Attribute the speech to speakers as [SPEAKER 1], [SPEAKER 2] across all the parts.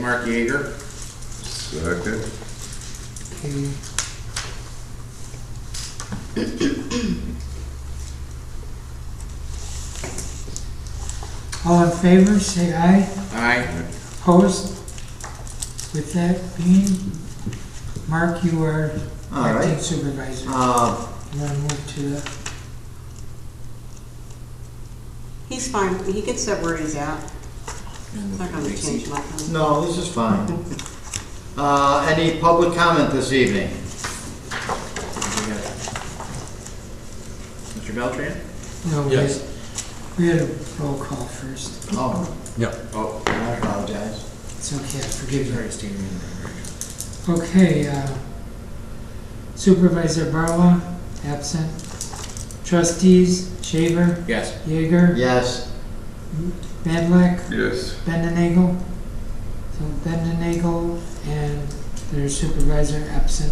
[SPEAKER 1] Mark Yeager.
[SPEAKER 2] Second.
[SPEAKER 3] Okay. All in favor, say aye.
[SPEAKER 1] Aye.
[SPEAKER 3] Opposed? With that being, Mark, you are
[SPEAKER 4] All
[SPEAKER 3] acting
[SPEAKER 4] right.
[SPEAKER 3] supervisor. You want to move to the,
[SPEAKER 5] He's fine, he can sit where he's at. It's not gonna change nothing.
[SPEAKER 4] No, this is fine. Any public comment this evening?
[SPEAKER 1] Mr. Beltran?
[SPEAKER 3] no,
[SPEAKER 2] Yes.
[SPEAKER 3] we had a roll call first.
[SPEAKER 4] Oh,
[SPEAKER 2] Yep.
[SPEAKER 1] Oh,
[SPEAKER 4] I apologize.
[SPEAKER 3] It's okay, I forgive you.
[SPEAKER 1] sorry, Steve.
[SPEAKER 3] Okay, Supervisor Barla, absent. Trustees, Shaver,
[SPEAKER 1] Yes.
[SPEAKER 3] Yeager,
[SPEAKER 4] Yes.
[SPEAKER 3] Badlack,
[SPEAKER 2] Yes.
[SPEAKER 3] Bendenagel. So Bendenagel and their supervisor absent.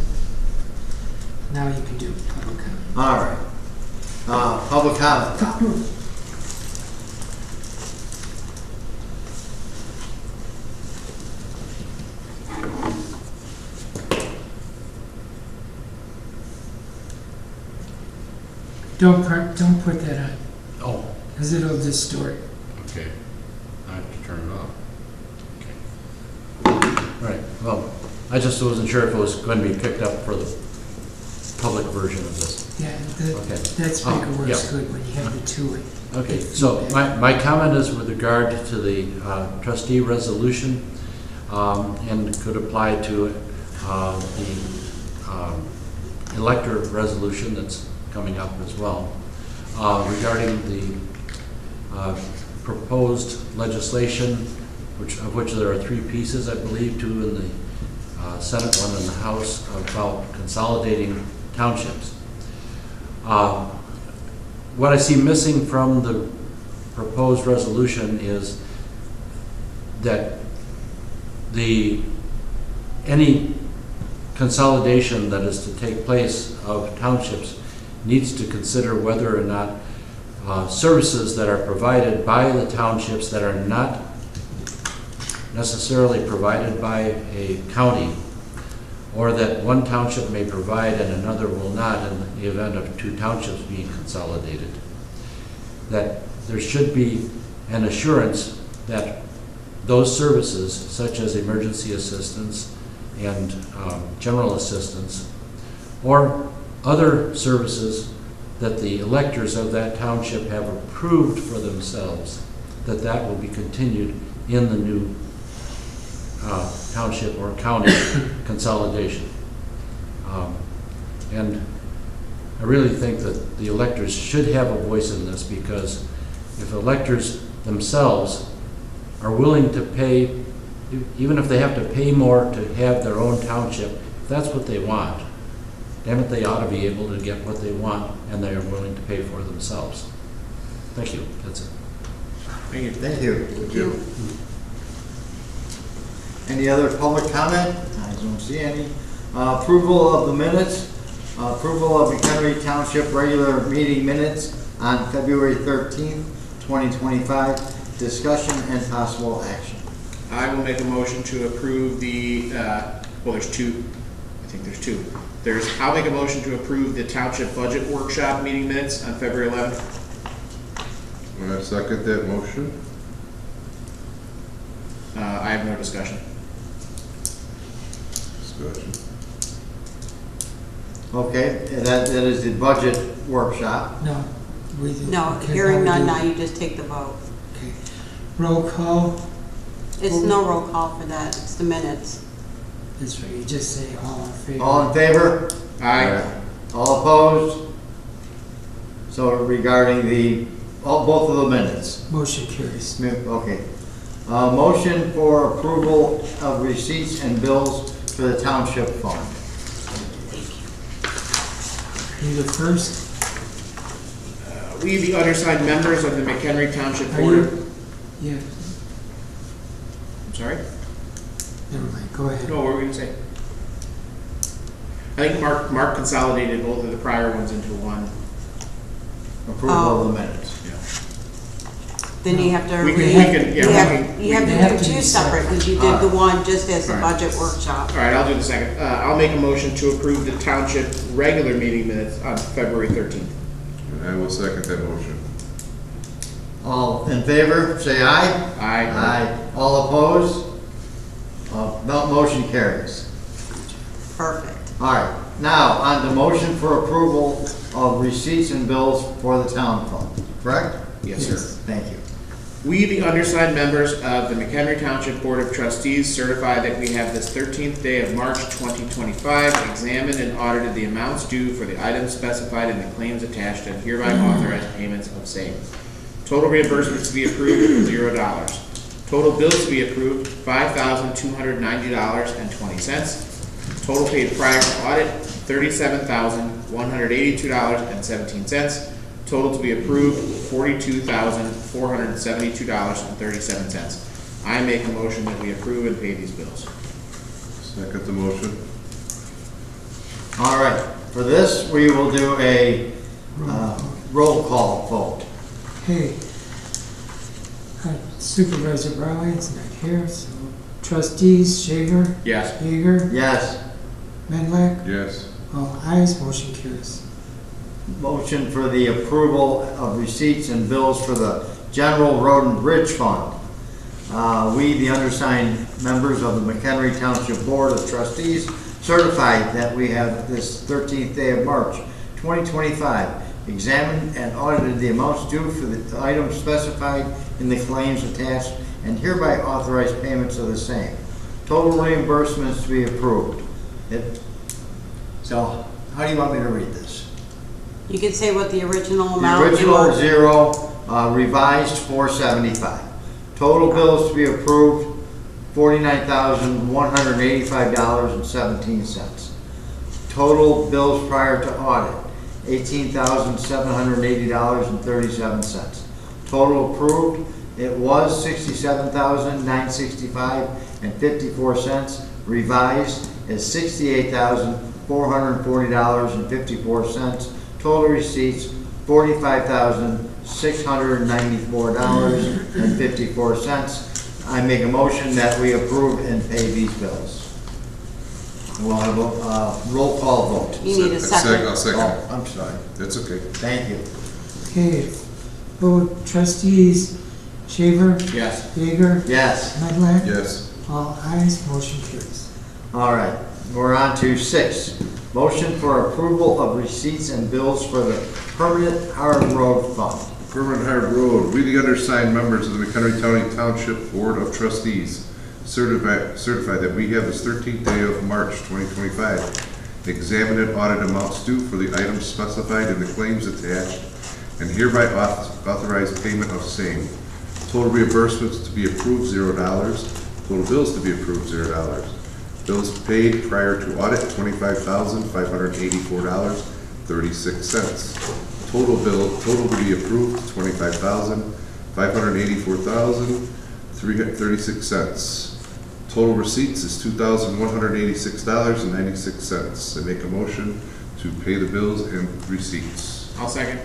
[SPEAKER 3] Now you can do public comment.
[SPEAKER 4] All right. Public comment.
[SPEAKER 3] Don't put that on,
[SPEAKER 2] Oh,
[SPEAKER 3] because it'll distort.
[SPEAKER 2] okay. I have to turn it off. Okay. All right, well, I just wasn't sure if it was going to be picked up for the public version of this.
[SPEAKER 3] Yeah,
[SPEAKER 2] Okay.
[SPEAKER 3] that speaker works
[SPEAKER 2] yeah.
[SPEAKER 3] good when you have the two.
[SPEAKER 2] Okay,
[SPEAKER 3] Get
[SPEAKER 2] so
[SPEAKER 3] feedback.
[SPEAKER 2] my comment is with regard to the trustee resolution, and could apply to the elector resolution that's coming up as well, regarding the proposed legislation, of which there are three pieces, I believe, two in the Senate, one in the House, about consolidating townships. What I see missing from the proposed resolution is that any consolidation that is to take place of townships needs to consider whether or not services that are provided by the townships that are not necessarily provided by a county, or that one township may provide and another will not in the event of two townships being consolidated. That there should be an assurance that those services, such as emergency assistance and general assistance, or other services that the electors of that township have approved for themselves, that will be continued in the new township or county consolidation. And I really think that the electors should have a voice in this, because if electors themselves are willing to pay, even if they have to pay more to have their own township, if that's what they want, damn it, they ought to be able to get what they want, and they are willing to pay for themselves. Thank you. That's it.
[SPEAKER 1] Thank you.
[SPEAKER 4] Thank you. Any other public comment? I don't see any. Approval of the minutes. Approval of Mchenry Township regular meeting minutes on February 13th, 2025. Discussion and possible action.
[SPEAKER 1] I will make a motion to approve the, well, there's two. I think there's two. I'll make a motion to approve the township budget workshop meeting minutes on February 11th.
[SPEAKER 2] I second that motion.
[SPEAKER 1] I have no discussion.
[SPEAKER 2] Discussion.
[SPEAKER 4] Okay, that is the budget workshop.
[SPEAKER 3] No, we do.
[SPEAKER 5] No,
[SPEAKER 3] okay,
[SPEAKER 5] hearing
[SPEAKER 3] now we
[SPEAKER 5] none,
[SPEAKER 3] do-
[SPEAKER 5] now you just take the vote.
[SPEAKER 3] Okay. Roll call,
[SPEAKER 5] It's no roll call for that, it's the minutes.
[SPEAKER 3] that's right, you just say all in favor.
[SPEAKER 4] All in favor?
[SPEAKER 1] Aye.
[SPEAKER 4] All opposed? So regarding both of the minutes.
[SPEAKER 3] Motion carries.
[SPEAKER 4] Okay. Motion for approval of receipts and bills for the township fund.
[SPEAKER 3] You the first?
[SPEAKER 1] We, the undersigned members of the Mchenry Township
[SPEAKER 3] Are
[SPEAKER 1] Board.
[SPEAKER 3] you? Yeah,
[SPEAKER 1] I'm sorry?
[SPEAKER 3] never mind, go ahead.
[SPEAKER 1] No, what were we going to say? I think Mark consolidated both of the prior ones into one.
[SPEAKER 4] Approval of the minutes.
[SPEAKER 5] Then you have to
[SPEAKER 1] We
[SPEAKER 5] read,
[SPEAKER 1] can,
[SPEAKER 5] you have
[SPEAKER 3] we
[SPEAKER 5] to
[SPEAKER 3] have
[SPEAKER 5] do
[SPEAKER 3] to
[SPEAKER 5] two
[SPEAKER 3] be
[SPEAKER 5] separate,
[SPEAKER 3] separate.
[SPEAKER 5] because you did the one just as the
[SPEAKER 1] Alright.
[SPEAKER 5] budget workshop.
[SPEAKER 1] All right, I'll do the second. I'll make a motion to approve the township regular meeting minutes on February 13th.
[SPEAKER 6] And I will second that motion.
[SPEAKER 4] All in favor, say aye.
[SPEAKER 1] Aye.
[SPEAKER 4] Aye. All opposed? No, motion carries.
[SPEAKER 5] Perfect.
[SPEAKER 4] All right, now on the motion for approval of receipts and bills for the town fund, correct?
[SPEAKER 1] Yes, sir.
[SPEAKER 4] Thank you.
[SPEAKER 1] We, the undersigned members of the Mchenry Township Board of Trustees, certify that we have this 13th day of March 2025 examined and audited the amounts due for the items specified in the claims attached and hereby authorize payments of same. Total reimbursements to be approved, $0. Total bills to be approved, $5,290.20. Total paid prior to audit, $37,182.17. Total to be approved, $42,472.37. I make a motion that we approve and pay these bills.
[SPEAKER 6] Second the motion.
[SPEAKER 4] All right, for this, we will do a roll call vote.
[SPEAKER 3] Okay. Supervisor Brown's not here, so trustees, Shaver,
[SPEAKER 1] Yes.
[SPEAKER 3] Yeager,
[SPEAKER 4] Yes,
[SPEAKER 3] Menlack,
[SPEAKER 6] Yes.
[SPEAKER 3] all ayes, motion carries.
[SPEAKER 4] motion for the approval of receipts and bills for the General Road and Bridge Fund. We, the undersigned members of the Mchenry Township Board of Trustees, certify that we have this 13th day of March 2025 examined and audited the amounts due for the items specified in the claims attached and hereby authorize payments of the same. Total reimbursements to be approved. So, how do you want me to read this?
[SPEAKER 5] You can say what the original
[SPEAKER 4] The
[SPEAKER 5] amount.
[SPEAKER 4] original zero, revised 475. Total bills to be approved, $49,185.17. Total bills prior to audit, $18,780.37. Total approved, it was $67,965.54. Revised is $68,440.54. Total receipts, $45,694.54. I make a motion that we approve and pay these bills. We'll have a roll call vote.
[SPEAKER 5] You need a second.
[SPEAKER 6] I'll second
[SPEAKER 4] Oh,
[SPEAKER 6] it.
[SPEAKER 4] I'm sorry.
[SPEAKER 6] That's okay.
[SPEAKER 4] Thank you.
[SPEAKER 3] Okay, vote trustees, Shaver,
[SPEAKER 1] Yes.
[SPEAKER 3] Yeager,
[SPEAKER 4] Yes.
[SPEAKER 3] Menlack,
[SPEAKER 6] Yes.
[SPEAKER 3] all ayes, motion carries.
[SPEAKER 4] All right, we're on to 6. Motion for approval of receipts and bills for the Permanent Hard Road Fund.
[SPEAKER 6] Permanent Hard Road, we the undersigned members of the McHenry Township Board of Trustees certify that we have this 13th day of March 2025 examined and audited amounts due for the items specified in the claims attached and hereby authorize payment of same. Total reimbursements to be approved, $0. Total bills to be approved, $0. Bills paid prior to audit, $25,584.36. Total to be approved, $25,584.36. Total receipts is $2,186.96. I make a motion to pay the bills and receipts.
[SPEAKER 1] I'll second.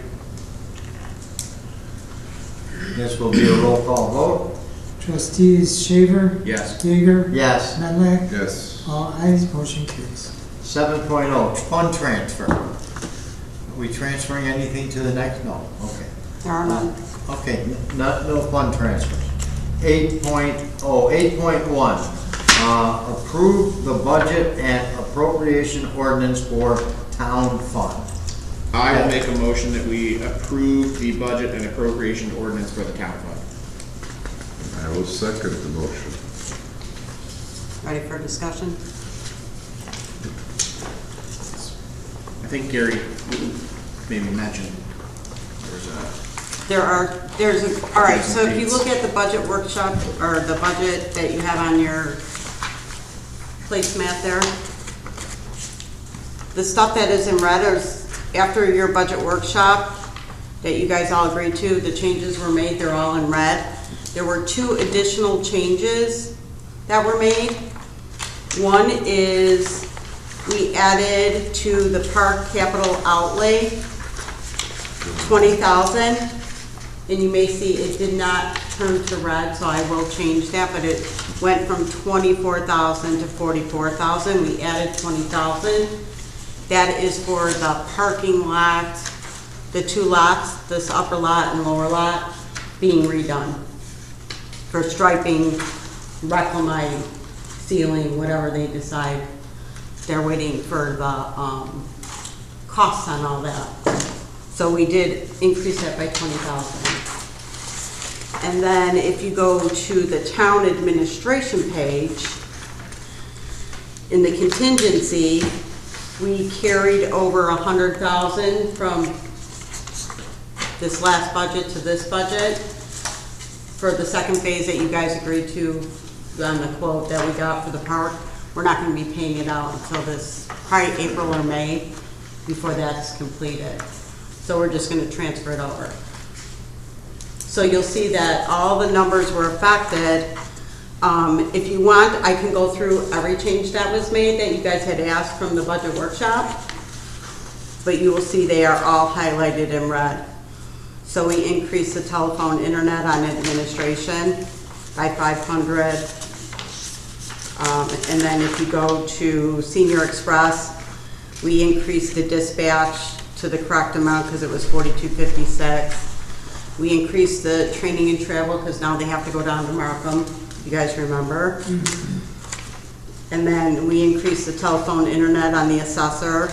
[SPEAKER 4] This will be a roll call vote.
[SPEAKER 3] Trustees, Shaver,
[SPEAKER 1] Yes.
[SPEAKER 3] Yeager,
[SPEAKER 4] Yes.
[SPEAKER 3] Menlack,
[SPEAKER 6] Yes.
[SPEAKER 3] all ayes, motion carries.
[SPEAKER 4] 7.0, fund transfer. Are we transferring anything to the next? No, okay.
[SPEAKER 5] There are none.
[SPEAKER 4] Okay, no fund transfers. 8.1, approve the budget and appropriation ordinance for town fund.
[SPEAKER 1] I will make a motion that we approve the budget and appropriation ordinance for the town fund.
[SPEAKER 6] I will second the motion.
[SPEAKER 5] Ready for discussion?
[SPEAKER 1] I think Gary maybe mentioned
[SPEAKER 5] All right, so if you look at the budget workshop, or the budget that you have on your placemat there, the stuff that is in red is after your budget workshop that you guys all agreed to, the changes were made, they're all in red. There were 2 additional changes that were made. One is we added to the park capital outlay 20,000. And you may see it did not turn to red, so I will change that, but it went from 24,000 to 44,000. We added 20,000. That is for the parking lot, the two lots, this upper lot and lower lot, being redone. For striping, reclaming, sealing, whatever they decide. They're waiting for the costs on all that. So we did increase that by 20,000. And then if you go to the town administration page, in the contingency, we carried over 100,000 from this last budget to this budget for the second phase that you guys agreed to on the quote that we got for the park. We're not going to be paying it out until this, probably April or May, before that's completed. So we're just going to transfer it over. So you'll see that all the numbers were affected. If you want, I can go through every change that was made that you guys had asked from the budget workshop. But you will see they are all highlighted in red. So we increased the telephone internet on administration by 500. And then if you go to Senior Express, we increased the dispatch to the correct amount because it was $42.56. We increased the training and travel because now they have to go down to Markham, you guys remember. Mm-hmm. And then we increased the telephone internet on the assessor.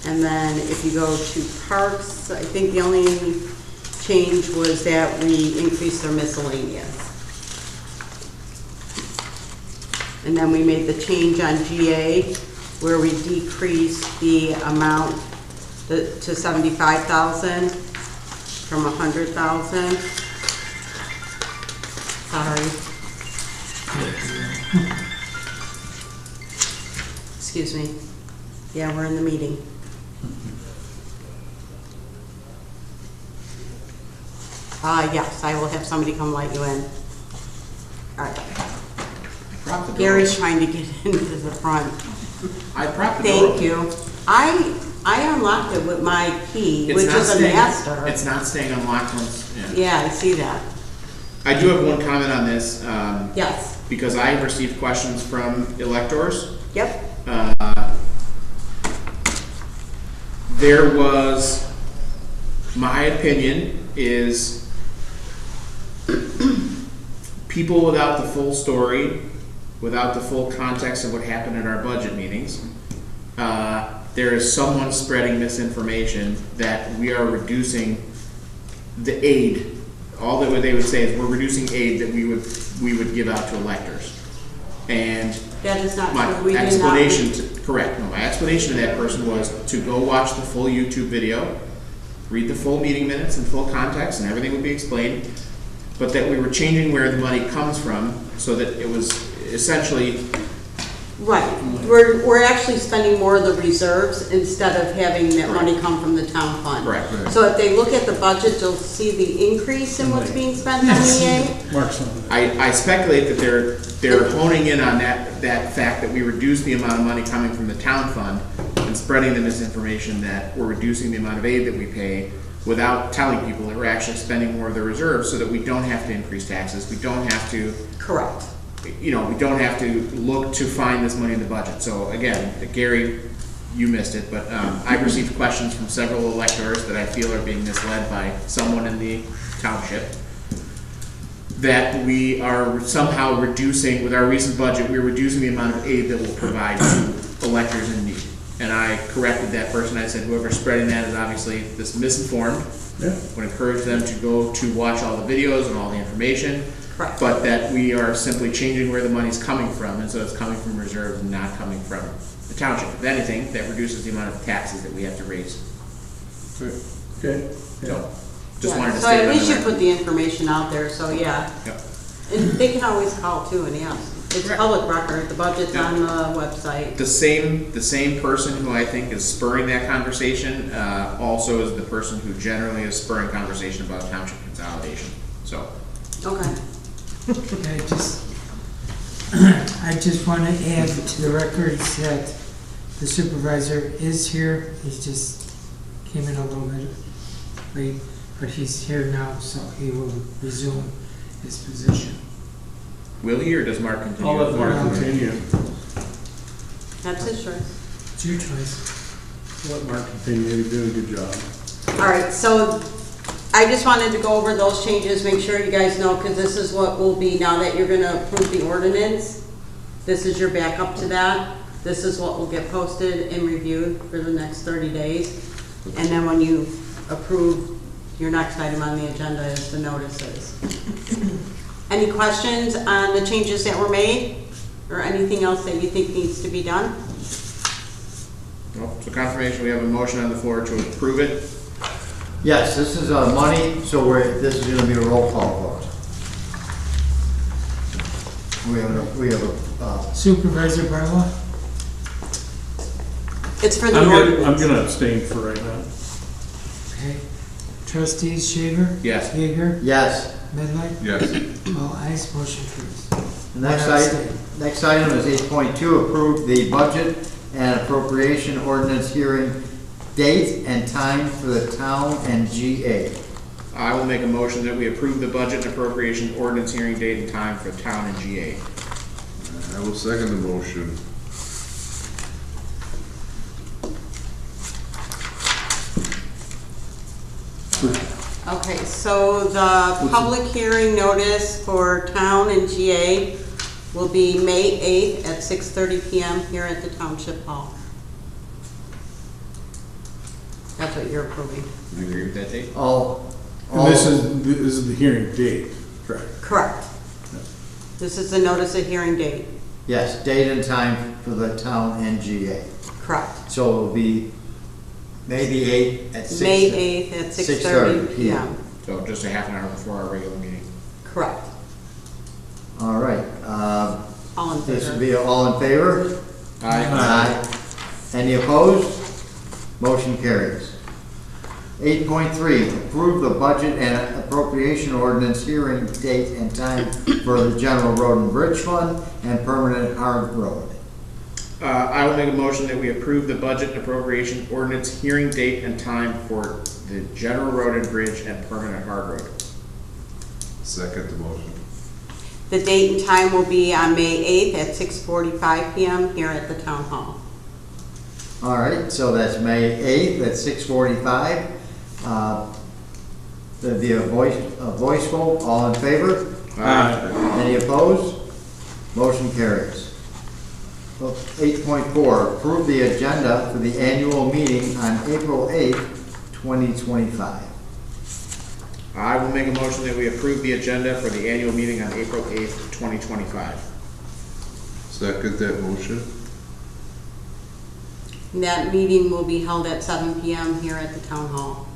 [SPEAKER 5] And then if you go to parks, I think the only change was that we increased their miscellaneous. And then we made the change on GA where we decreased the amount to 75,000 from 100,000. Sorry. Excuse me. Yeah, we're in the meeting. Yes, I will have somebody come let you in. All right. Gary's trying to get into the front.
[SPEAKER 1] I propped the door.
[SPEAKER 5] Thank you. I unlocked it with my key, which is a master.
[SPEAKER 1] It's not staying unlocked once.
[SPEAKER 5] Yeah, I see that.
[SPEAKER 1] I do have one comment on this.
[SPEAKER 5] Yes.
[SPEAKER 1] Because I have received questions from electors.
[SPEAKER 5] Yep.
[SPEAKER 1] There was, my opinion is, people without the full story, without the full context of what happened at our budget meetings, there is someone spreading misinformation that we are reducing the aid. All that they would say is we're reducing aid that we would give out to electors. And
[SPEAKER 5] that is not
[SPEAKER 1] my
[SPEAKER 5] true. We
[SPEAKER 1] explanation correct. No, my explanation to that person was to go watch the full YouTube video, read the full meeting minutes in full context, and everything would be explained. But that we were changing where the money comes from, so that it was essentially
[SPEAKER 5] right. We're actually spending more of the reserves instead of having that money come from the town fund.
[SPEAKER 1] Right.
[SPEAKER 5] So if they look at the budget, you'll see the increase in what's being spent on EA.
[SPEAKER 1] I speculate that they're honing in on that fact that we reduce the amount of money coming from the town fund and spreading the misinformation that we're reducing the amount of aid that we pay without telling people that we're actually spending more of the reserves so that we don't have to increase taxes. We don't have to.
[SPEAKER 5] Correct.
[SPEAKER 1] We don't have to look to find this money in the budget. So again, Gary, you missed it, but I've received questions from several electors that I feel are being misled by someone in the township that we are somehow reducing, with our recent budget, we're reducing the amount of aid that we'll provide to electors in need. And I corrected that person. I said, whoever's spreading that is obviously this misinformed. Yeah. Would encourage them to go to watch all the videos and all the information.
[SPEAKER 5] Correct.
[SPEAKER 1] But that we are simply changing where the money's coming from, and so it's coming from reserves and not coming from the township. If anything, that reduces the amount of taxes that we have to raise.
[SPEAKER 6] Okay.
[SPEAKER 1] So, just wanted to
[SPEAKER 5] So
[SPEAKER 1] state
[SPEAKER 5] at
[SPEAKER 1] it on
[SPEAKER 5] least
[SPEAKER 1] the
[SPEAKER 5] you
[SPEAKER 1] record.
[SPEAKER 5] put the information out there, so yeah.
[SPEAKER 1] Yep.
[SPEAKER 5] And they can always call too and ask. It's
[SPEAKER 1] Correct.
[SPEAKER 5] public record, the budget's
[SPEAKER 1] Yeah.
[SPEAKER 5] on the website.
[SPEAKER 1] The same person who I think is spurring that conversation also is the person who generally is spurring conversation about township consolidation. So.
[SPEAKER 5] Okay.
[SPEAKER 3] I just want to add to the records that the supervisor is here. He just came in a little bit but he's here now, so he will resume his position.
[SPEAKER 1] Will he, or does Mark continue?
[SPEAKER 7] I'll let Mark
[SPEAKER 3] Mark.
[SPEAKER 7] continue.
[SPEAKER 5] That's his choice.
[SPEAKER 3] It's your choice.
[SPEAKER 7] Let Mark continue, he's doing a good job.
[SPEAKER 5] All right, so I just wanted to go over those changes, make sure you guys know, because this is what will be, now that you're gonna approve the ordinance, this is your backup to that. This is what will get posted and reviewed for the next 30 days. And then when you approve, your next item on the agenda is the notices. Any questions on the changes that were made? Or anything else that you think needs to be done?
[SPEAKER 1] No. So confirmation, we have a motion on the floor to approve it.
[SPEAKER 4] Yes, this is money, so this is gonna be a roll call vote. We have a,
[SPEAKER 3] Supervisor Barlow?
[SPEAKER 5] It's for the
[SPEAKER 7] I'm
[SPEAKER 5] ordinance.
[SPEAKER 7] gonna abstain for right now.
[SPEAKER 3] Okay. Trustees Shaver?
[SPEAKER 1] Yes.
[SPEAKER 3] Yeager?
[SPEAKER 4] yes.
[SPEAKER 3] Medley?
[SPEAKER 6] Yes.
[SPEAKER 3] All ayes, motion carries.
[SPEAKER 4] The next
[SPEAKER 3] One
[SPEAKER 4] item,
[SPEAKER 3] abstain.
[SPEAKER 4] next item is 8.2, approve the budget and appropriation ordinance hearing date and time for the town and GA.
[SPEAKER 1] I will make a motion that we approve the budget and appropriation ordinance hearing date and time for town and GA.
[SPEAKER 6] I will second the motion.
[SPEAKER 5] Okay, so the public hearing notice for town and GA will be May 8th at 6:30 PM here at the Township Hall. That's what you're approving.
[SPEAKER 1] Do you agree with that date?
[SPEAKER 7] And this is the hearing date, correct?
[SPEAKER 5] Correct. This is the notice of hearing date.
[SPEAKER 4] Yes, date and time for the town and GA.
[SPEAKER 5] Correct.
[SPEAKER 4] So it'll be May the 8th at 6.
[SPEAKER 5] May 8th at 6:30
[SPEAKER 4] 6:30
[SPEAKER 5] PM.
[SPEAKER 1] So just a half an hour before our regular meeting.
[SPEAKER 5] Correct.
[SPEAKER 4] All right,
[SPEAKER 5] All in
[SPEAKER 4] this will
[SPEAKER 5] favor?
[SPEAKER 4] be all in favor? Aye. Any opposed? Motion carries. 8.3, approve the budget and appropriation ordinance hearing date and time for the general road and bridge fund and permanent hard road.
[SPEAKER 1] I will make a motion that we approve the budget and appropriation ordinance hearing date and time for the general road and bridge and permanent hard road.
[SPEAKER 6] Second the motion.
[SPEAKER 5] The date and time will be on May 8th at 6:45 PM here at the Town Hall.
[SPEAKER 4] All right, so that's May 8th at 6:45. There'll be a voice vote, all in favor? Any opposed? Motion carries. 8.4, approve the agenda for the annual meeting on April 8th, 2025.
[SPEAKER 1] I will make a motion that we approve the agenda for the annual meeting on April 8th, 2025.
[SPEAKER 6] Second that motion.
[SPEAKER 5] And that meeting will be held at 7 PM here at the Town Hall.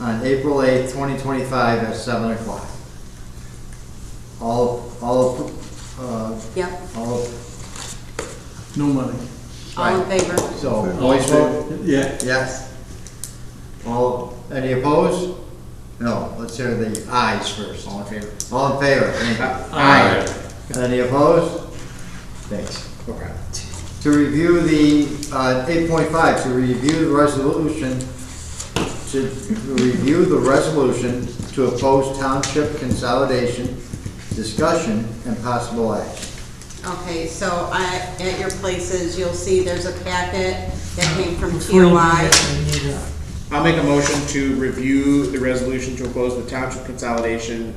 [SPEAKER 4] On April 8th, 2025 at 7 o'clock.
[SPEAKER 5] Yep,
[SPEAKER 7] No money.
[SPEAKER 5] all in favor?
[SPEAKER 4] So, voice vote?
[SPEAKER 7] Yeah.
[SPEAKER 4] Yes. Any opposed? No, let's hear the ayes first.
[SPEAKER 1] All in favor?
[SPEAKER 4] All in favor?
[SPEAKER 1] Aye.
[SPEAKER 4] Any opposed? Thanks.
[SPEAKER 1] Okay.
[SPEAKER 4] To review the, 8.5, to review the resolution to oppose township consolidation, discussion, and possible action.
[SPEAKER 5] Okay, so at your places, you'll see there's a packet that came from
[SPEAKER 3] Before you do
[SPEAKER 5] TOI.
[SPEAKER 3] that, I need a
[SPEAKER 1] I'll make a motion to review the resolution to oppose the township consolidation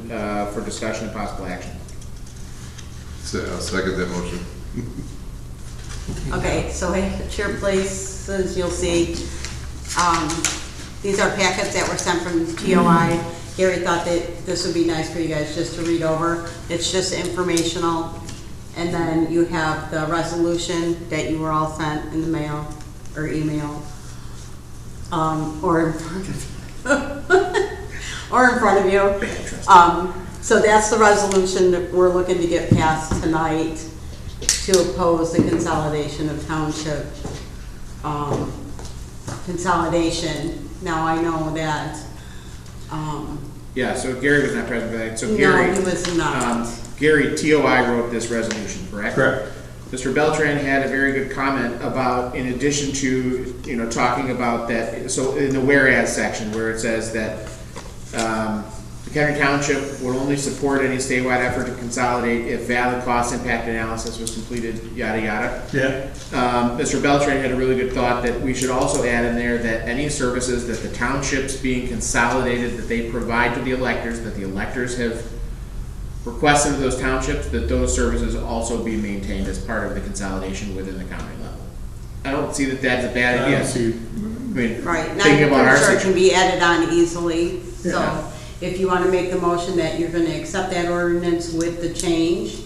[SPEAKER 1] for discussion and possible action.
[SPEAKER 6] I'll second that motion.
[SPEAKER 5] Okay, so at your places, you'll see, these are packets that were sent from TOI. Gary thought that this would be nice for you guys just to read over. It's just informational. And then you have the resolution that you were all sent in the mail or email. Or in front of or in front of you. So that's the resolution that we're looking to get passed tonight to oppose the consolidation of township consolidation. Now I know that.
[SPEAKER 1] Yeah, so Gary was not present for that. So
[SPEAKER 5] No,
[SPEAKER 1] Gary,
[SPEAKER 5] he was not.
[SPEAKER 1] Gary, TOI wrote this resolution, correct?
[SPEAKER 7] Correct.
[SPEAKER 1] Mr. Beltran had a very good comment about, in addition to, talking about that, so in the whereas section where it says that McHenry Township would only support any statewide effort to consolidate if valid cost impact analysis was completed, yada, yada.
[SPEAKER 7] Yeah.
[SPEAKER 1] Mr. Beltran had a really good thought that we should also add in there that any services that the townships being consolidated, that they provide to the electors, that the electors have requested of those townships, that those services also be maintained as part of the consolidation within the county level. I don't see that that's a bad
[SPEAKER 7] I
[SPEAKER 1] idea.
[SPEAKER 7] don't see,
[SPEAKER 1] I mean,
[SPEAKER 5] Right, and
[SPEAKER 1] thinking about our
[SPEAKER 5] I'm sure it
[SPEAKER 1] section.
[SPEAKER 5] can be added on easily,
[SPEAKER 1] Yeah.
[SPEAKER 5] so if you wanna make the motion that you're gonna accept that ordinance with the change,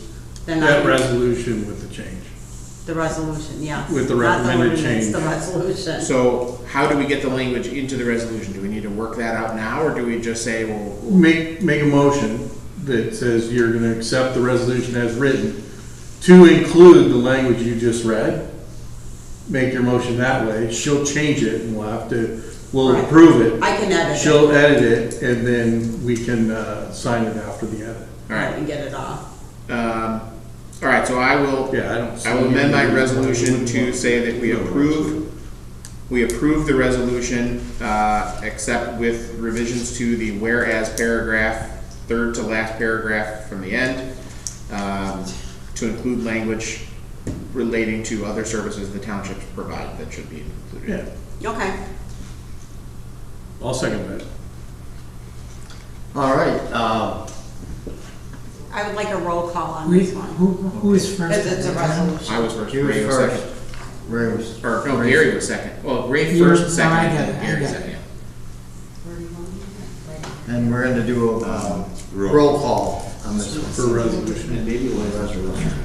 [SPEAKER 5] then
[SPEAKER 7] that resolution with the change.
[SPEAKER 5] the resolution, yes.
[SPEAKER 7] With the
[SPEAKER 5] Not
[SPEAKER 7] recommended
[SPEAKER 5] ordinance,
[SPEAKER 7] change.
[SPEAKER 5] The resolution.
[SPEAKER 1] So how do we get the language into the resolution? Do we need to work that out now, or do we just say, well,
[SPEAKER 7] Make a motion that says you're gonna accept the resolution as written to include the language you just read. Make your motion that way. She'll change it and we'll
[SPEAKER 5] Right.
[SPEAKER 7] approve it.
[SPEAKER 5] I can edit it.
[SPEAKER 7] She'll edit it and then we can, sign it after the edit.
[SPEAKER 1] all right.
[SPEAKER 5] And get it off.
[SPEAKER 1] All right, so I will
[SPEAKER 7] Yeah, I don't. see
[SPEAKER 1] I will amend my
[SPEAKER 7] any reason why we
[SPEAKER 1] resolution
[SPEAKER 7] wouldn't
[SPEAKER 1] to
[SPEAKER 7] want
[SPEAKER 1] say that we approve the resolution, except with revisions to the whereas paragraph, third to last paragraph from the end, to include language relating to other services the townships provide that should be included.
[SPEAKER 7] Yeah,
[SPEAKER 5] Okay.
[SPEAKER 7] I'll second that.
[SPEAKER 4] All right,
[SPEAKER 5] I would like a roll call on
[SPEAKER 3] We,
[SPEAKER 5] this one.
[SPEAKER 3] who is first?
[SPEAKER 5] Because it's a resolution.
[SPEAKER 1] I was first,
[SPEAKER 4] he was
[SPEAKER 1] Ray was
[SPEAKER 4] first.
[SPEAKER 1] second.
[SPEAKER 4] Ray was.
[SPEAKER 1] Or, no, Gary was second. Well, Ray
[SPEAKER 3] You-
[SPEAKER 1] first,
[SPEAKER 3] no,
[SPEAKER 1] second,
[SPEAKER 3] I
[SPEAKER 1] and
[SPEAKER 3] got
[SPEAKER 1] then
[SPEAKER 3] it, I
[SPEAKER 1] Gary
[SPEAKER 3] got it.
[SPEAKER 1] second.
[SPEAKER 4] And we're gonna do a roll call on this one.
[SPEAKER 7] For resolution.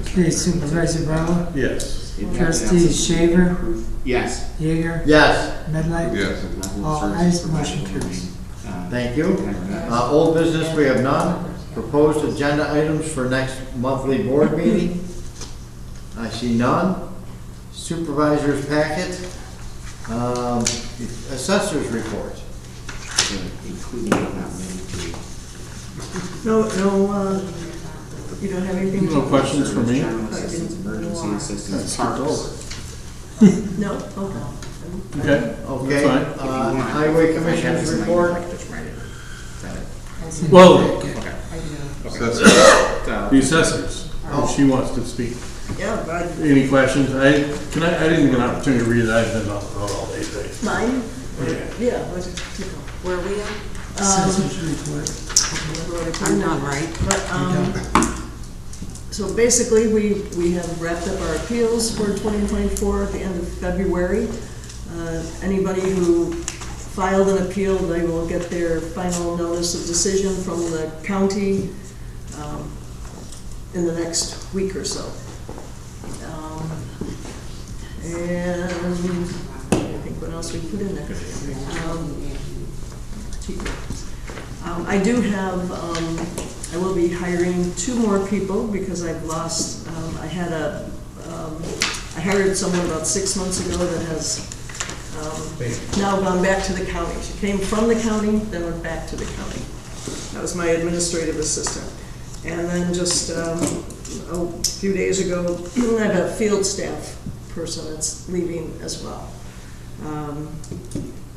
[SPEAKER 3] Okay, Supervisor Brown,
[SPEAKER 7] Yes.
[SPEAKER 3] Trustees Shaver,
[SPEAKER 1] Yes.
[SPEAKER 3] Yeager,
[SPEAKER 4] Yes,
[SPEAKER 3] Medlight,
[SPEAKER 6] Yes.
[SPEAKER 3] all ayes, motion carries.
[SPEAKER 4] thank you. Old business, we have none. Proposed agenda items for next monthly board meeting. I see none. Supervisor's packet. Assessor's report.
[SPEAKER 8] No, you don't have anything?
[SPEAKER 7] No questions for me?
[SPEAKER 1] Emergency assistance.
[SPEAKER 8] No? Okay.
[SPEAKER 7] Okay,
[SPEAKER 4] Okay,
[SPEAKER 7] that's fine.
[SPEAKER 4] Highway Commission's report.
[SPEAKER 7] Well,
[SPEAKER 1] Okay.
[SPEAKER 6] That's
[SPEAKER 7] the assessors, if she wants to speak.
[SPEAKER 8] Yeah, but
[SPEAKER 7] Any questions? I didn't get an opportunity to read it. I've been on the road all day today.
[SPEAKER 8] mine?
[SPEAKER 7] Yeah.
[SPEAKER 8] Yeah. What is it?
[SPEAKER 5] Where are we at?
[SPEAKER 3] Assessor's report.
[SPEAKER 5] I'm done, right?
[SPEAKER 8] But, so basically, we have wrapped up our appeals for 2024 at the end of February. Anybody who filed an appeal, they will get their final notice of decision from the county in the next week or so. And I think what else we put in there. I do have, I will be hiring 2 more people because I've lost, I hired someone about 6 months ago that has now gone back to the county. She came from the county, then went back to the county. That was my administrative assistant. And then just a few days ago, I have a field staff person that's leaving as well.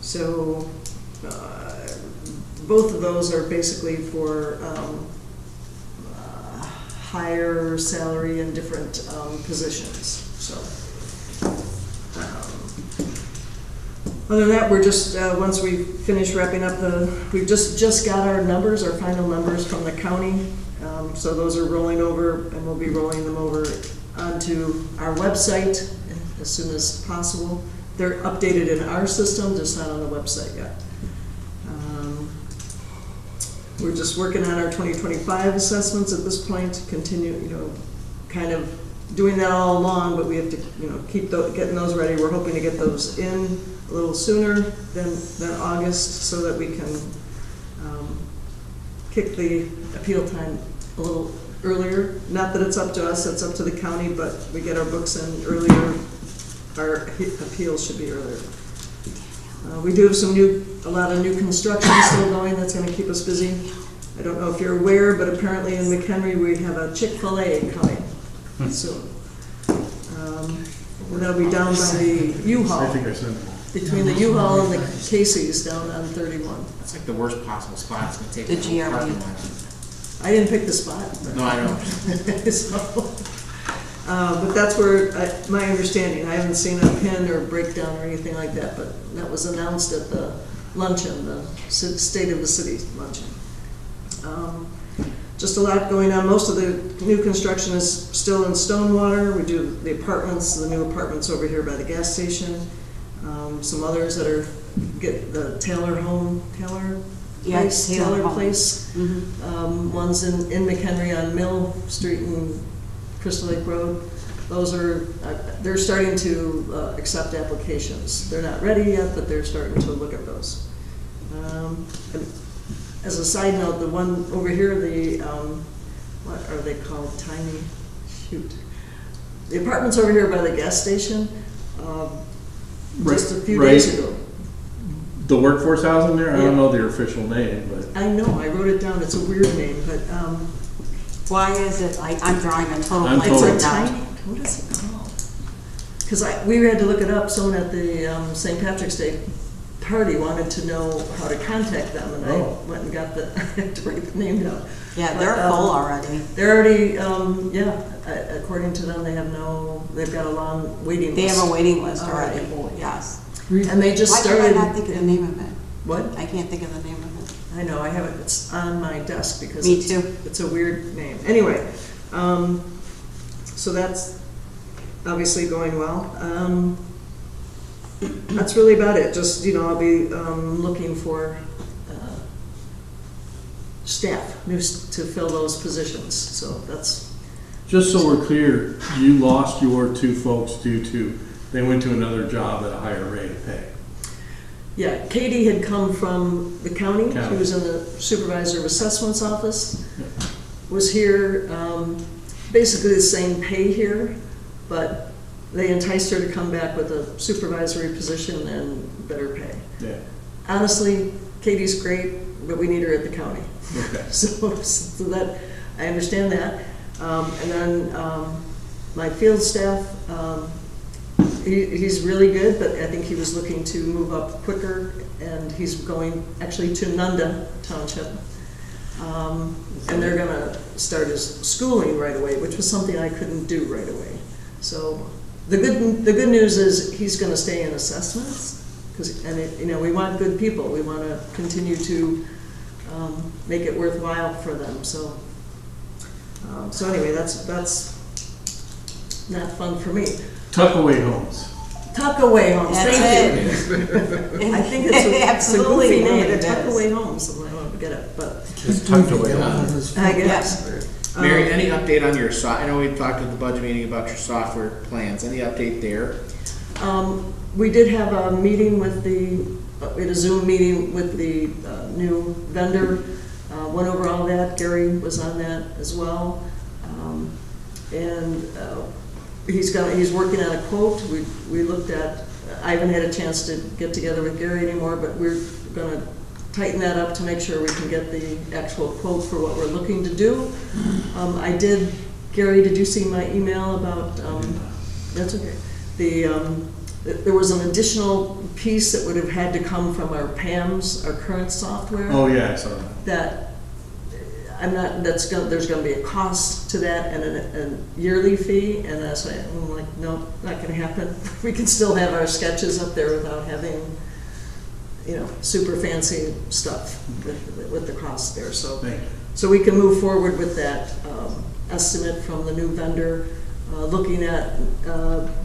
[SPEAKER 8] So both of those are basically for higher salary in different positions. So other than that, we're just, once we finish wrapping up we've just got our numbers, our final numbers from the county. So those are rolling over, and we'll be rolling them over onto our website as soon as possible. They're updated in our system, just not on the website yet. We're just working on our 2025 assessments at this point, continue, kind of doing that all along, but we have to, keep getting those ready. We're hoping to get those in a little sooner than August, so that we can kick the appeal time a little earlier. Not that it's up to us, it's up to the county, but we get our books in earlier, our appeals should be earlier. We do have a lot of new construction still going, that's gonna keep us busy. I don't know if you're aware, but apparently in Mchenry we have a Chick-fil-A coming soon. And that'll be down by the
[SPEAKER 7] I
[SPEAKER 8] U-Haul,
[SPEAKER 7] think I sent it.
[SPEAKER 8] between the U-Haul and the Casey's down on 31.
[SPEAKER 1] That's like the worst possible spot. It's gonna take
[SPEAKER 5] The
[SPEAKER 1] the whole
[SPEAKER 5] GRE.
[SPEAKER 1] parking lot.
[SPEAKER 8] I didn't pick the spot.
[SPEAKER 1] No, I don't.
[SPEAKER 8] So, but that's where, my understanding, I haven't seen a pin or breakdown or anything like that, but that was announced at the luncheon, the State of the City luncheon. Just a lot going on. Most of the new construction is still in Stonewater. We do the apartments, the new apartments over here by the gas station. Some others that are, get the Taylor
[SPEAKER 5] Yeah,
[SPEAKER 8] Place,
[SPEAKER 5] Taylor
[SPEAKER 8] Taylor
[SPEAKER 5] Home.
[SPEAKER 8] Place. One's in Mchenry on Mill Street and Crystal Lake Road. Those are, they're starting to accept applications. They're not ready yet, but they're starting to look at those. And as a side note, the one over here, the, what are they called? The apartments over here by the gas station, just a few days ago.
[SPEAKER 7] The workforce housing there, I don't know their official name, but
[SPEAKER 8] I know, I wrote it down, it's a weird name, but,
[SPEAKER 5] Why is it, I'm drawing a total
[SPEAKER 7] I'm
[SPEAKER 5] blank
[SPEAKER 8] it's
[SPEAKER 7] total-
[SPEAKER 8] a
[SPEAKER 5] right now.
[SPEAKER 8] tiny, what is it called? Because we had to look it up, someone at the St. Patrick's Day party wanted to know how to contact them, and
[SPEAKER 7] Oh.
[SPEAKER 8] I went and got the, I had to write the name down.
[SPEAKER 5] Yeah, they're
[SPEAKER 8] But,
[SPEAKER 5] full already.
[SPEAKER 8] They're already, according to them, they've got a long waiting
[SPEAKER 5] They
[SPEAKER 8] list.
[SPEAKER 5] have a waiting list
[SPEAKER 8] Already.
[SPEAKER 5] already, yes.
[SPEAKER 8] And they just
[SPEAKER 5] Why
[SPEAKER 8] started.
[SPEAKER 5] can I not think of the name of it?
[SPEAKER 8] What?
[SPEAKER 5] I can't think of the name of it.
[SPEAKER 8] I know, I have it, it's on my desk because.
[SPEAKER 5] Me
[SPEAKER 8] it's-
[SPEAKER 5] too.
[SPEAKER 8] It's a weird name. Anyway, so that's obviously going well. That's really about it. Just, I'll be looking for staff to fill those positions. So that's,
[SPEAKER 7] just so we're clear, you lost your two folks due to, they went to another job at a higher rate of pay.
[SPEAKER 8] yeah, Katie had come from the county. She
[SPEAKER 7] County.
[SPEAKER 8] was in the supervisor of assessments office. Was here, basically the same pay here, but they enticed her to come back with a supervisory position and better pay.
[SPEAKER 7] Yeah,
[SPEAKER 8] Honestly, Katie's great, but we need her at the county.
[SPEAKER 7] okay.
[SPEAKER 8] So that, I understand that. And then my field staff, he's really good, but I think he was looking to move up quicker, and he's going actually to Nunda Township. And they're gonna start his schooling right away, which was something I couldn't do right away. So the good news is he's gonna stay in assessments, we want good people. We wanna continue to make it worthwhile for them, so. So anyway, that's not fun for me.
[SPEAKER 7] Tuck away homes.
[SPEAKER 8] Tuck Away Homes,
[SPEAKER 5] That's
[SPEAKER 8] thank you.
[SPEAKER 5] it.
[SPEAKER 8] I think it's a
[SPEAKER 5] Absolutely
[SPEAKER 8] goofy
[SPEAKER 5] what
[SPEAKER 8] name,
[SPEAKER 5] it
[SPEAKER 8] Tuck
[SPEAKER 5] is.
[SPEAKER 8] Away Homes, I don't get it, but
[SPEAKER 2] It's tucked away.
[SPEAKER 8] I guess.
[SPEAKER 1] Mary, any update on your I know we've talked at the budget meeting about your software plans. Any update there?
[SPEAKER 8] We did have a meeting with we had a Zoom meeting with the new vendor, went over all that. Gary was on that as well. And he's working on a quote. We looked at, I haven't had a chance to get together with Gary anymore, but we're gonna tighten that up to make sure we can get the actual quote for what we're looking to do. Gary, did you see my email about, that's okay. There was an additional piece that would have had to come from our PAMS, our current software.
[SPEAKER 7] Oh, yeah, I saw that.
[SPEAKER 8] That there's gonna be a cost to that and a yearly fee, and I'm like, no, not gonna happen. We can still have our sketches up there without having, super fancy stuff with the cost there, so.
[SPEAKER 7] Thank you.
[SPEAKER 8] So we can move forward with that estimate from the new vendor, looking at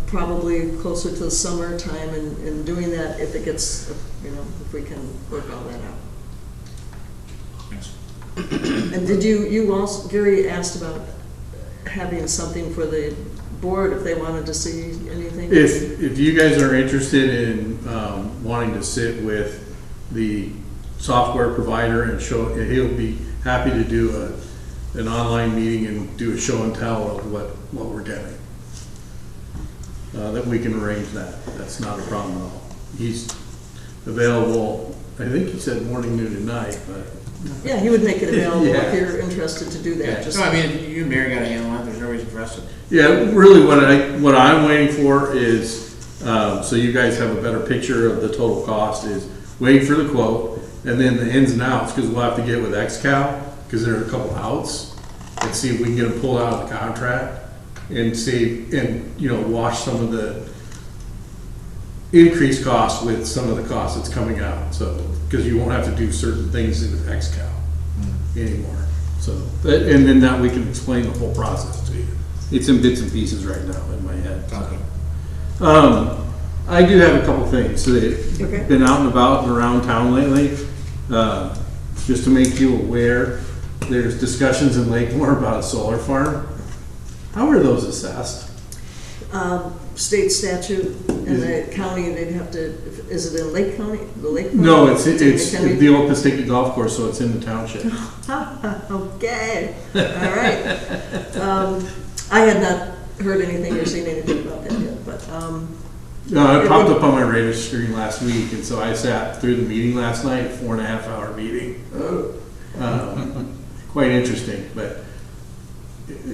[SPEAKER 8] probably closer to the summertime and doing that if it gets, if we can work all that out. And did you also, Gary asked about having something for the board if they wanted to see anything?
[SPEAKER 7] If you guys are interested in wanting to sit with the software provider and he'll be happy to do an online meeting and do a show and tell of what we're getting. That we can arrange that. That's not a problem at all. He's available, I think he said morning, noon, and night, but
[SPEAKER 8] Yeah, he would make it available
[SPEAKER 7] Yeah.
[SPEAKER 8] if you're interested to do that.
[SPEAKER 7] Yeah.
[SPEAKER 8] Just
[SPEAKER 1] No, I mean, you and Mary got a handle on it. There's no reason waiting for us to.
[SPEAKER 7] Yeah, really what I'm waiting for is, so you guys have a better picture of the total cost, is wait for the quote and then the ins and outs, because we'll have to get with XCal, because there are a couple outs, and see if we can get them pulled out of the contract and see, and, you know, wash some of the increased costs with some of the costs that's coming out, so, because you won't have to do certain things with XCal anymore. So, and then that we can explain the whole process to you. It's in bits and pieces right now in my head.
[SPEAKER 1] Okay.
[SPEAKER 7] I do have a couple things that
[SPEAKER 8] Okay.
[SPEAKER 7] have been out and about and around town lately. Just to make you aware, there's discussions in Lakemore about a solar farm. How are those assessed?
[SPEAKER 8] State statute in the county, they'd have to, is it in Lake County, the Lake?
[SPEAKER 7] No, it's
[SPEAKER 8] in McHenry?
[SPEAKER 7] the old Pisticki Golf Course, so it's in the township.
[SPEAKER 8] Okay, all right. I had not heard anything or seen anything about that yet, but,
[SPEAKER 7] No, it popped up on my radar screen last week, and so I sat through the meeting last night, 4.5 hour meeting. Quite interesting, but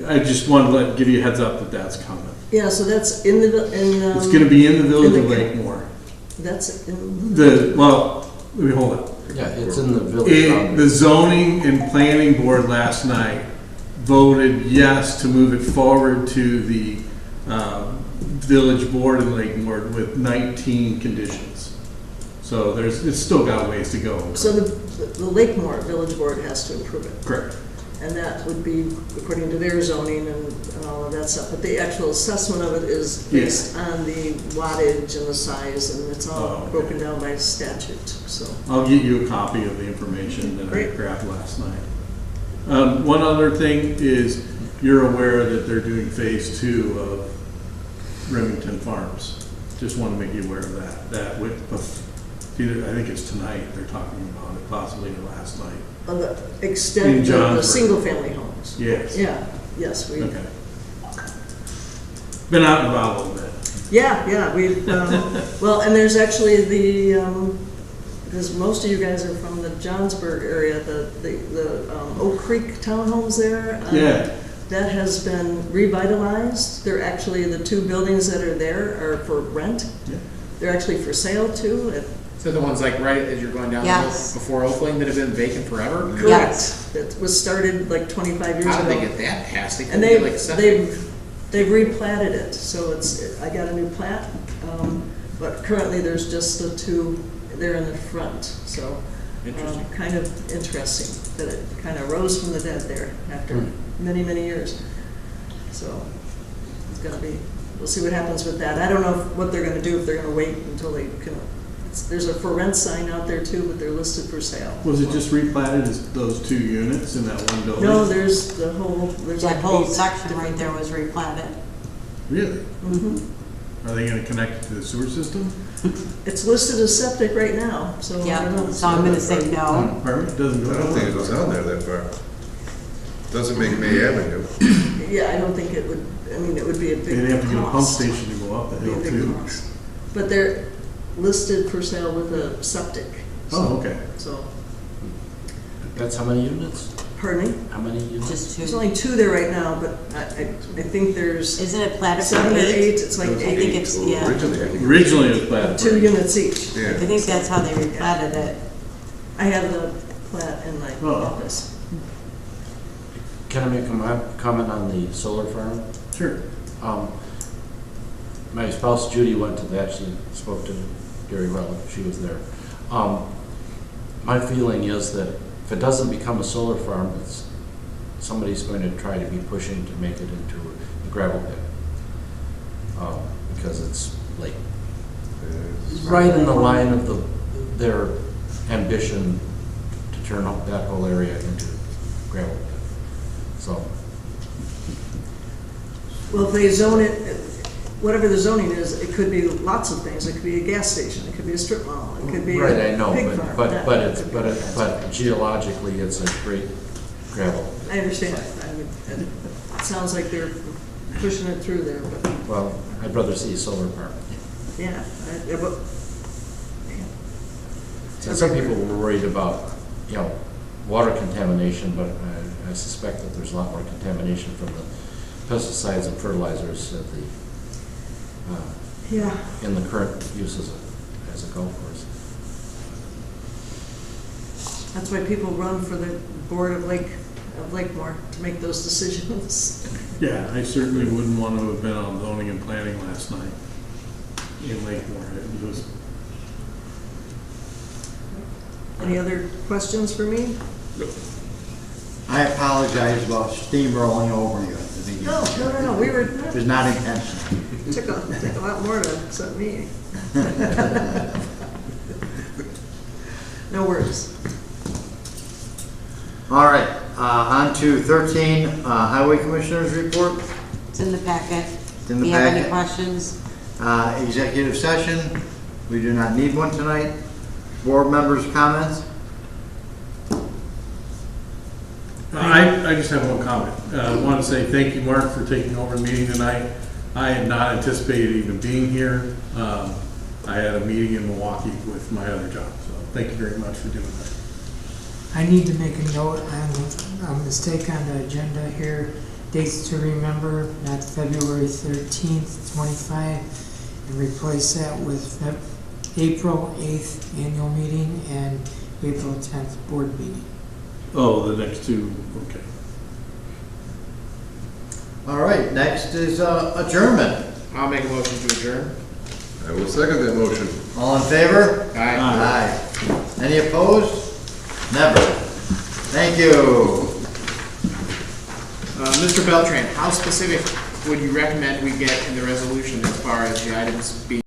[SPEAKER 7] I just wanted to give you a heads up that that's coming.
[SPEAKER 8] yeah, so that's in the,
[SPEAKER 7] It's gonna be in the village of
[SPEAKER 8] in the-
[SPEAKER 7] Lakemore.
[SPEAKER 8] that's in,
[SPEAKER 7] Well, let me hold up.
[SPEAKER 2] Yeah, it's in the village.
[SPEAKER 7] The zoning and planning board last night voted yes to move it forward to the village board in Lakemore with 19 conditions. So it's still got a ways to go.
[SPEAKER 8] so the Lakemore Village Board has to approve it.
[SPEAKER 7] Correct.
[SPEAKER 8] And that would be according to their zoning and all of that stuff. But the actual assessment of it is based on the wattage and the size, and it's all broken down by statute, so.
[SPEAKER 7] I'll get you a copy of the information that I
[SPEAKER 8] Great.
[SPEAKER 7] grabbed last night. One other thing is, you're aware that they're doing phase 2 of Remington Farms. Just want to make you aware of that. That with, either, I think it's tonight, they're talking about it, possibly last night.
[SPEAKER 8] On the
[SPEAKER 7] In
[SPEAKER 8] extent of the
[SPEAKER 7] Johnsburg.
[SPEAKER 8] single-family homes.
[SPEAKER 7] Yes.
[SPEAKER 8] Yeah, yes, we,
[SPEAKER 7] Okay. Been out and about a little bit.
[SPEAKER 8] yeah, we've, well, and there's actually because most of you guys are from the Johnsburg area, the Oak Creek townhomes there.
[SPEAKER 7] Yeah.
[SPEAKER 8] That has been revitalized. They're actually, the 2 buildings that are there are for rent.
[SPEAKER 7] Yeah.
[SPEAKER 8] They're actually for sale too.
[SPEAKER 1] So the ones like right as you're going down the hill
[SPEAKER 5] Yes.
[SPEAKER 1] before Oakland that have been vacant forever?
[SPEAKER 5] Yes.
[SPEAKER 8] It was started like 25 years
[SPEAKER 1] How
[SPEAKER 8] ago.
[SPEAKER 1] did they get that passed? They
[SPEAKER 8] And
[SPEAKER 1] couldn't get like septic.
[SPEAKER 8] they've replatted it, so I got a new plat, but currently there's just the 2 there in the front, so.
[SPEAKER 1] Interesting.
[SPEAKER 8] Kind of interesting that it kind of rose from the dead there after many, many years. So it's gonna be, we'll see what happens with that. I don't know what they're gonna do, if they're gonna wait until they can, there's a for rent sign out there too, but they're listed for sale.
[SPEAKER 7] Was it just replatted as those 2 units in that one building?
[SPEAKER 8] No, there's the whole, there's
[SPEAKER 5] That
[SPEAKER 8] like
[SPEAKER 5] whole
[SPEAKER 8] 8
[SPEAKER 5] section right
[SPEAKER 8] different-
[SPEAKER 5] there was replatted.
[SPEAKER 7] Really?
[SPEAKER 8] Mhm.
[SPEAKER 7] Are they gonna connect it to the sewer system?
[SPEAKER 8] It's listed as septic right now, so I don't
[SPEAKER 5] Yeah,
[SPEAKER 8] know.
[SPEAKER 5] so I'm gonna say no.
[SPEAKER 7] Pardon? It doesn't
[SPEAKER 6] I
[SPEAKER 7] go
[SPEAKER 6] don't think it goes down there that far. Doesn't make May Avenue.
[SPEAKER 8] Yeah, I don't think it would, I mean, it would be a big cost.
[SPEAKER 7] They'd have to get a pump station to go up the
[SPEAKER 8] Be a
[SPEAKER 7] hill
[SPEAKER 8] big
[SPEAKER 7] too.
[SPEAKER 8] cost. But they're listed for sale with a septic.
[SPEAKER 7] Oh, okay.
[SPEAKER 8] So,
[SPEAKER 2] That's how many units?
[SPEAKER 8] pardon me?
[SPEAKER 2] How many units?
[SPEAKER 5] Just
[SPEAKER 8] There's
[SPEAKER 5] 2.
[SPEAKER 8] only 2 there right now, but I think there's
[SPEAKER 5] Isn't it platted for
[SPEAKER 8] 7 or 8,
[SPEAKER 5] 8?
[SPEAKER 8] it's like
[SPEAKER 5] I think
[SPEAKER 8] 8,
[SPEAKER 5] it's, yeah.
[SPEAKER 6] Originally, I think.
[SPEAKER 7] Originally it was platted.
[SPEAKER 8] 2 units each.
[SPEAKER 5] I
[SPEAKER 6] Yeah.
[SPEAKER 5] think that's how they replatted it.
[SPEAKER 8] I have the plat in my
[SPEAKER 7] Oh.
[SPEAKER 8] office.
[SPEAKER 2] Can I make a comment on the solar farm?
[SPEAKER 7] Sure.
[SPEAKER 2] My spouse Judy went to that, she spoke to Gary Rella, she was there. My feeling is that if it doesn't become a solar farm, somebody's going to try to be pushing to make it into a gravel pit. Because it's like right in the line of their ambition to turn up that whole area into gravel pit. So,
[SPEAKER 8] Well, if they zone it, whatever the zoning is, it could be lots of things. It could be a gas station, it could be a strip mall, it could be
[SPEAKER 2] right,
[SPEAKER 8] a
[SPEAKER 2] I know,
[SPEAKER 8] pig farm. That could be all kinds of-
[SPEAKER 2] but geologically, it's a great gravel.
[SPEAKER 8] I understand. I mean, it sounds like they're pushing it through there, but,
[SPEAKER 2] Well, I'd rather see a solar farm.
[SPEAKER 8] yeah. Yeah, but,
[SPEAKER 2] And some people were worried about, water contamination, but I suspect that there's a lot more contamination from the pesticides and fertilizers at the,
[SPEAKER 8] Yeah,
[SPEAKER 2] in the current use as a golf course.
[SPEAKER 8] that's why people run for the board of Lakemore, to make those decisions.
[SPEAKER 7] Yeah, I certainly wouldn't want to have been on zoning and planning last night in Lakemore. It was,
[SPEAKER 8] Any other questions for me?
[SPEAKER 4] I apologize about steamrolling over you at the beginning.
[SPEAKER 8] No, we were,
[SPEAKER 4] It was not intentional.
[SPEAKER 8] took a lot more to upset me. No worries.
[SPEAKER 4] All right, on to 13, Highway Commissioners Report.
[SPEAKER 5] It's in the packet.
[SPEAKER 4] It's in
[SPEAKER 5] If
[SPEAKER 4] the
[SPEAKER 5] you have any
[SPEAKER 4] packet.
[SPEAKER 5] questions,
[SPEAKER 4] Executive session, we do not need one tonight. Board members' comments?
[SPEAKER 7] I just have one comment. I want to say thank you, Mark, for taking over the meeting tonight. I had not anticipated even being here. I had a meeting in Milwaukee with my other job, so thank you very much for doing that.
[SPEAKER 3] I need to make a note on a mistake on the agenda here. Dates to remember, not February 13th, 25, and replace that with April 8th annual meeting and April 10th board meeting.
[SPEAKER 7] Oh, the next two, okay.
[SPEAKER 4] All right, next is adjournment.
[SPEAKER 1] I'll make a motion to adjourn.
[SPEAKER 6] I will second that motion.
[SPEAKER 4] All in favor?
[SPEAKER 1] Aye.
[SPEAKER 4] Aye. Any opposed? Never. Thank you.
[SPEAKER 1] Mr. Beltran, how specific would you recommend we get in the resolution as far as the items being